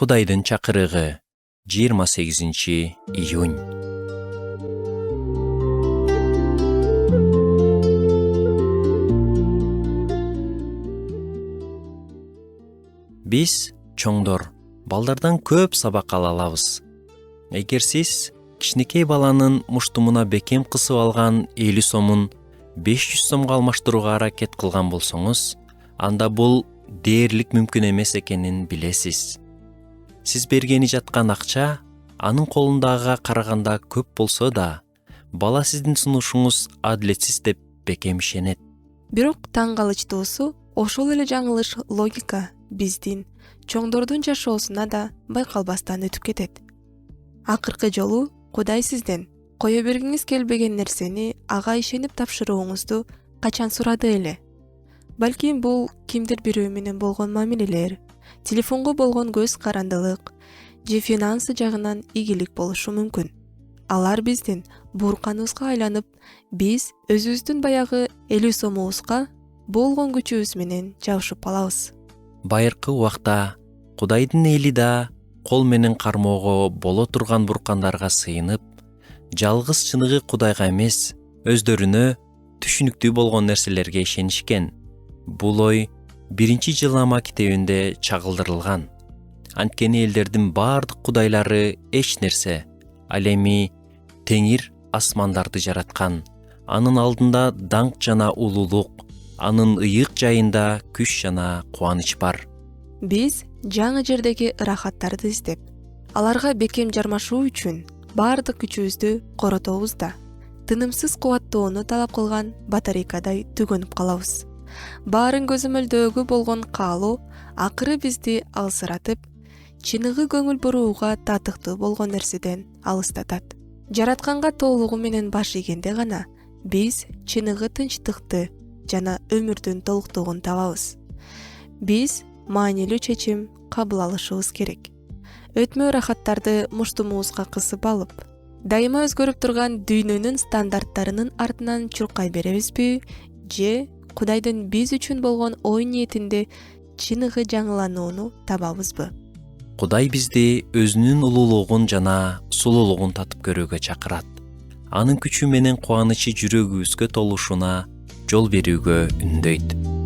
Кудайдын чакырыгы 28-июнь. Биз чоңдор балдардан көп сабак ала алабыз. Эгер сиз кичинекей баланын муштумуна бекем кысып алган 50 сомун 500 сомго алмаштырууга аракет кылган болсоңуз, анда бул дээрлик мүмкүн эмес экенин билесиз. Сиз бергени жаткан акча анын колундагыга караганда көп болсо да, бала сиздин сунушуңуз адилетсиз деп бекем ишенет. Бирок таң калычтуусу, ошол эле жаңылыш логика биздин чоңдордун жашоосуна да байкалбастан өтүп кетет. Акыркы жолу Кудай сизден кое бергиңиз келбеген нерсени ага ишенип тапшырууңузду качан сурады эле? Балким бул кимдир бирөө менен болгон мамилелер, телефонго болгон көз карандылык же финансы жагынан ийгилик болушу мүмкүн. Алар биздин бурканыбызга айланып, биз өзүбүздүн баягы 50 сомубузга болгон күчүбүз менен жабышып калабыз. Байыркы убакта Кудайдын эли да кол менен кармоого боло турган буркандарга сыйынып, жалгыз чыныгы Кудайга эмес, өздөрүнө түшүнүктүү болгон нерселерге ишенишкен. Бул ой 1-Жылнама китебинде чагылдырылган. Анткени элдердин бардык кудайлары эч нерсе, ал эми Теңир асмандарды жараткан. Анын алдында даңк жана улуулук, анын ыйык жайында күч жана кубаныч бар. Биз жаңы жердеги ырахаттарды издеп, аларга бекем жармашуу үчүн бардык күчүбүздү коротобуз да, тынымсыз кубаттоону талап кылган батарейкадай түгөнүп калабыз. Баарын көзөмөлдөөгө болгон каалоо акыры бизди алсыратып, чыныгы көңүл бурууга татыктуу болгон нерседен алыстатат. Жаратканга толугу менен баш ийгенде гана биз чыныгы тынчтыкты жана өмүрдүн толуктугун табабыз. Биз маанилүү чечим кабыл алышыбыз керек. Өтмө ырахаттарды муштумубузга кысып алып, дайыма өзгөрүп турган дүйнөнүн стандарттарынын артынан чуркай беребизби, же Кудайдын биз үчүн болгон ой ниетинде чыныгы жаңыланууну табабызбы? Кудай бизди өзүнүн улуулугун жана сулуулугун татып көрүүгө чакырат. Анын күчү менен кубанычы жүрөгүбүзгө толушуна жол берүүгө үндөйт.